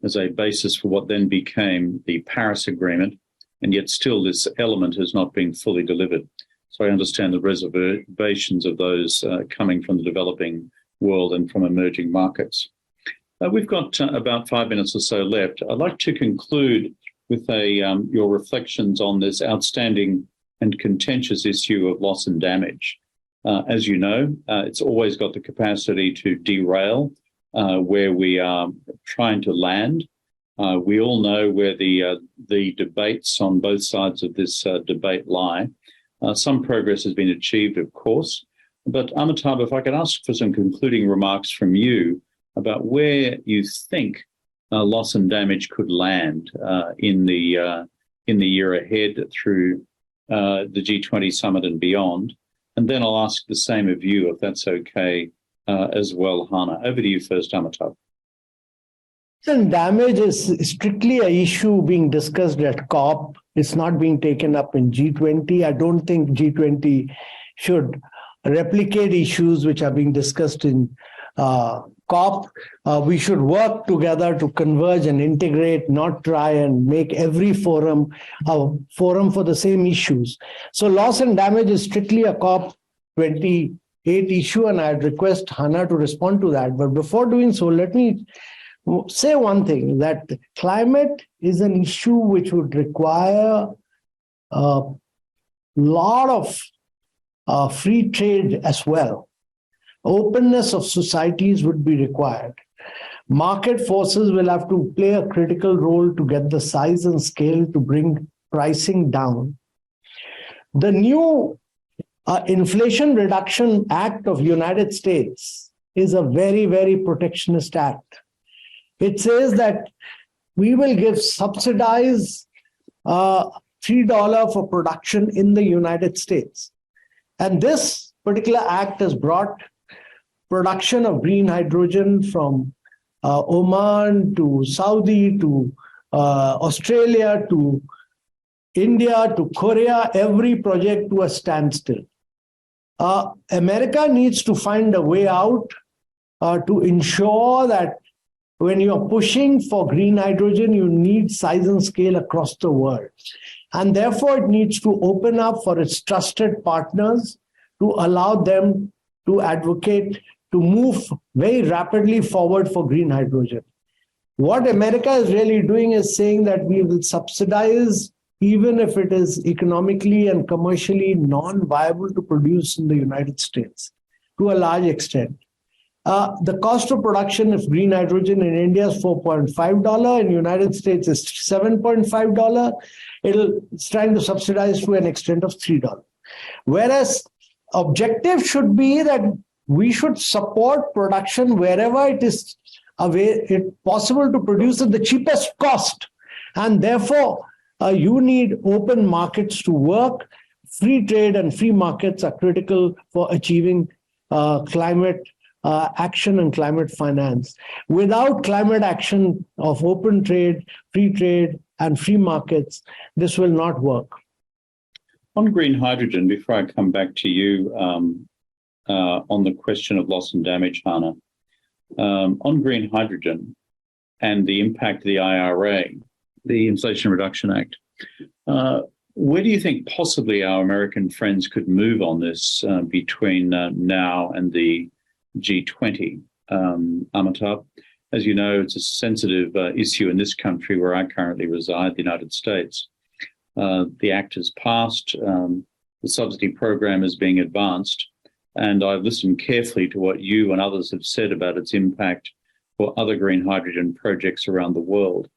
as a basis for what then became the Paris Agreement, and yet still this element has not been fully delivered. So I understand the reservations of those coming from the developing world and from emerging markets. We've got about 5 minutes or so left. I'd like to conclude with your reflections on this outstanding and contentious issue of loss and damage. As you know, it's always got the capacity to derail where we are trying to land. We all know where the debates on both sides of this debate lie. Some progress has been achieved, of course. But Amitabh, if I could ask for some concluding remarks from you about where you think loss and damage could land in the year ahead through the G20 summit and beyond. And then I'll ask the same of you, if that's okay, as well, Hana. Over to you first, Amitabh. And damage is strictly an issue being discussed at COP. It's not being taken up in G20. I don't think G20 should replicate issues which are being discussed in COP. We should work together to converge and integrate, not try and make every forum a forum for the same issues. So loss and damage is strictly a COP28 issue, and I'd request Hana to respond to that. But before doing so, let me say one thing, that climate is an issue which would require a lot of free trade as well. Openness of societies would be required. Market forces will have to play a critical role to get the size and scale to bring pricing down. The new Inflation Reduction Act of United States is a very, very protectionist act. It says that we will subsidize $3 for production in the United States. And this particular act has brought production of green hydrogen from Oman to Saudi to Australia to India to Korea, every project to a standstill. America needs to find a way out to ensure that when you're pushing for green hydrogen, you need size and scale across the world. And therefore, it needs to open up for its trusted partners to allow them to advocate, to move very rapidly forward for green hydrogen. What America is really doing is saying that we will subsidize even if it is economically and commercially non-viable to produce in the United States to a large extent. The cost of production of green hydrogen in India is $4.5, in the United States is $7.5. It's trying to subsidize to an extent of $3. Whereas objective should be that we should support production wherever it is possible to produce at the cheapest cost. And therefore, you need open markets to work. Free trade and free markets are critical for achieving climate action and climate finance. Without climate action of open trade, and free markets, this will not work. On green hydrogen, before I come back to you on the question of loss and damage, Hana, on green hydrogen and the impact of the IRA, the Inflation Reduction Act, where do you think possibly our American friends could move on this between now and the G20? Amitabh, as you know, it's a sensitive issue in this country where I currently reside, the United States. The act has passed, the subsidy program is being advanced, and I've listened carefully to what you and others have said about its impact for other green hydrogen projects around the world.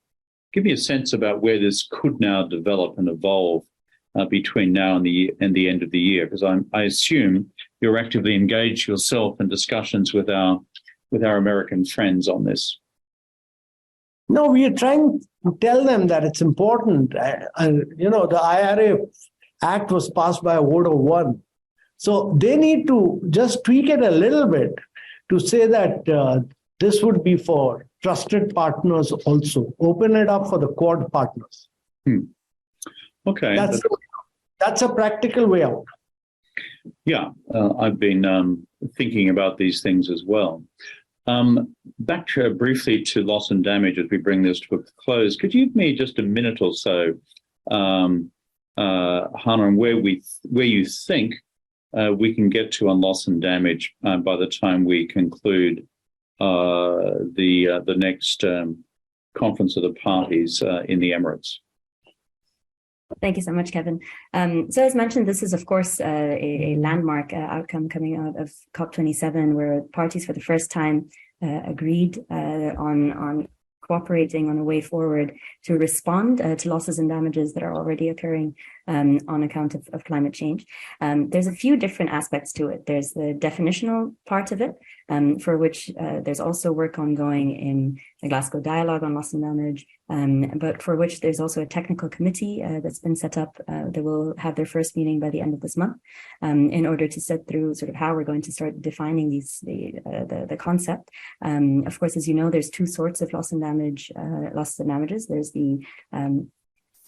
Give me a sense about where this could now develop and evolve between now and the end of the year, because I assume you're actively engaged yourself in discussions with our American friends on this. No, we are trying to tell them that it's important. The IRA Act was passed by a vote of 1. So they need to just tweak it a little bit to say that this would be for trusted partners also. Open it up for the Quad partners. Okay. That's a practical way out. Yeah, I've been thinking about these things as well. Back briefly to loss and damage as we bring this to a close. Could you give me just a minute or so, Hana, on where you think we can get to on loss and damage by the time we conclude the next conference of the parties in the Emirates? Thank you so much, Kevin. So as mentioned, this is, of course, a landmark outcome coming out of COP27, where parties for the first time agreed on cooperating on a way forward to respond to losses and damages that are already occurring on account of climate change. There's a few different aspects to it. There's the definitional part of it, for which there's also work ongoing in the Glasgow Dialogue on Loss and Damage, but for which there's also a technical committee that's been set up that will have their first meeting by the end of this month in order to set through sort of how we're going to start defining the concept. Of course, as you know, there's two sorts of losses and damages.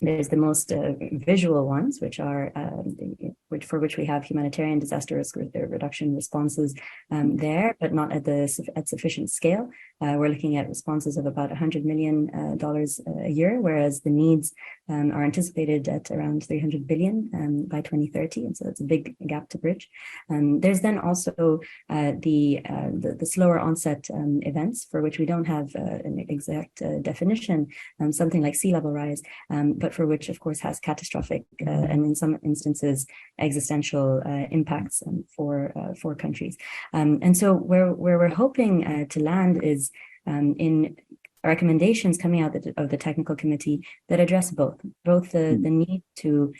There's the most visual ones, which are for which we have humanitarian disaster risk reduction responses there, but not at sufficient scale. We're looking at responses of about $100 million a year, whereas the needs are anticipated at around $300 billion by 2030, and so it's a big gap to bridge. There's then also the slower onset events, for which we don't have an exact definition, something like sea level rise, but for which, of course, has catastrophic and in some instances existential impacts for countries. And so where we're hoping to land is in recommendations coming out of the technical committee that address both the need to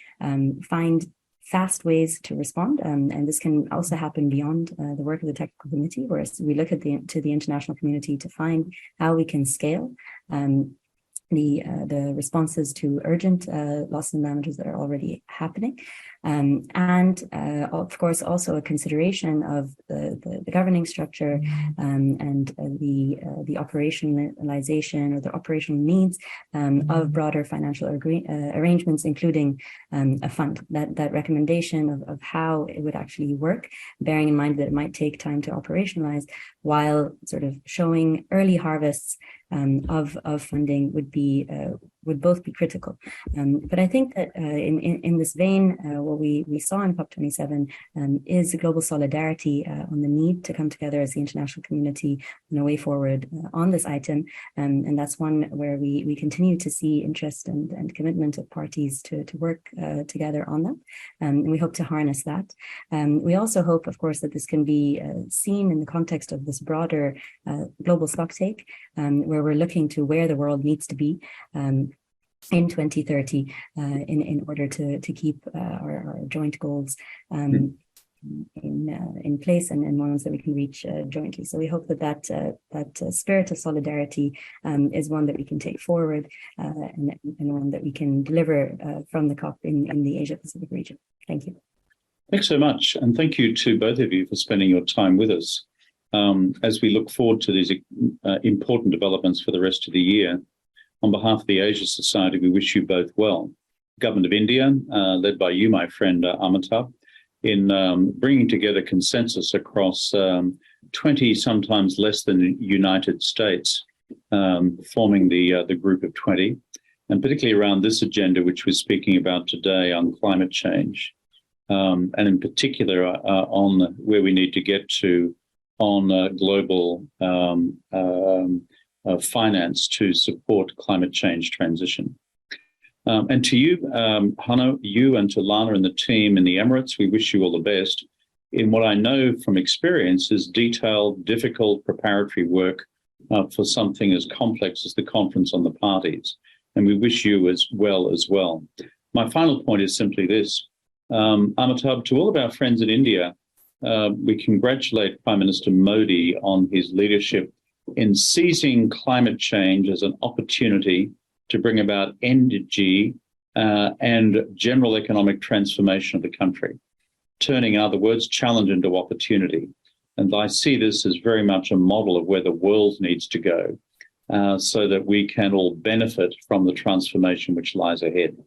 find fast ways to respond, and this can also happen beyond the work of the technical committee, whereas we look at to the international community to find how we can scale the responses to urgent loss and damages that are already happening. and of course also a consideration of the governing structure and the operationalization or the operational needs of broader financial arrangements, including a fund. That recommendation of how it would actually work, bearing in mind that it might take time to operationalize, while sort of showing early harvests of funding would both be critical. But I think that in this vein, what we saw in COP27 is global solidarity on the need to come together as the international community on a way forward on this item. And that's one where we continue to see interest and commitment of parties to work together on that. And we hope to harness that. We also hope, of course, that this can be seen in the context of this broader global stocktake, where we're looking to where the world needs to be in 2030 in order to keep our joint goals in place and ones that we can reach jointly. So we hope that spirit of solidarity is one that we can take forward and one that we can deliver from the COP in the Asia Pacific region. Thank you. Thanks so much. And thank you to both of you for spending your time with us. As we look forward to these important developments for the rest of the year, on behalf of the Asia Society, we wish you both well. Government of India, led by you, my friend Amitabh, in bringing together consensus across 20, sometimes less than United States, forming the group of 20, and particularly around this agenda, which we're speaking about today on climate change, and in particular on where we need to get to on global finance to support climate change transition. And to you, Hana, you and to Lana and the team in the Emirates, we wish you all the best in what I know from experience is detailed, difficult preparatory work for something as complex as the Conference on the Parties. And we wish you as well. My final point is simply this. Amitabh, to all of our friends in India, we congratulate Prime Minister Modi on his leadership in seizing climate change as an opportunity to bring about energy and general economic transformation of the country, turning, in other words, challenge into opportunity. And I see this as very much a model of where the world needs to go so that we can all benefit from the transformation which lies ahead.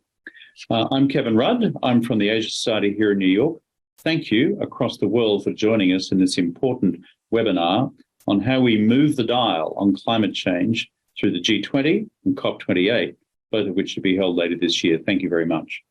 I'm Kevin Rudd. I'm from the Asia Society here in New York. Thank you across the world for joining us in this important webinar on how we move the dial on climate change through the G20 and COP28, both of which will be held later this year. Thank you very much.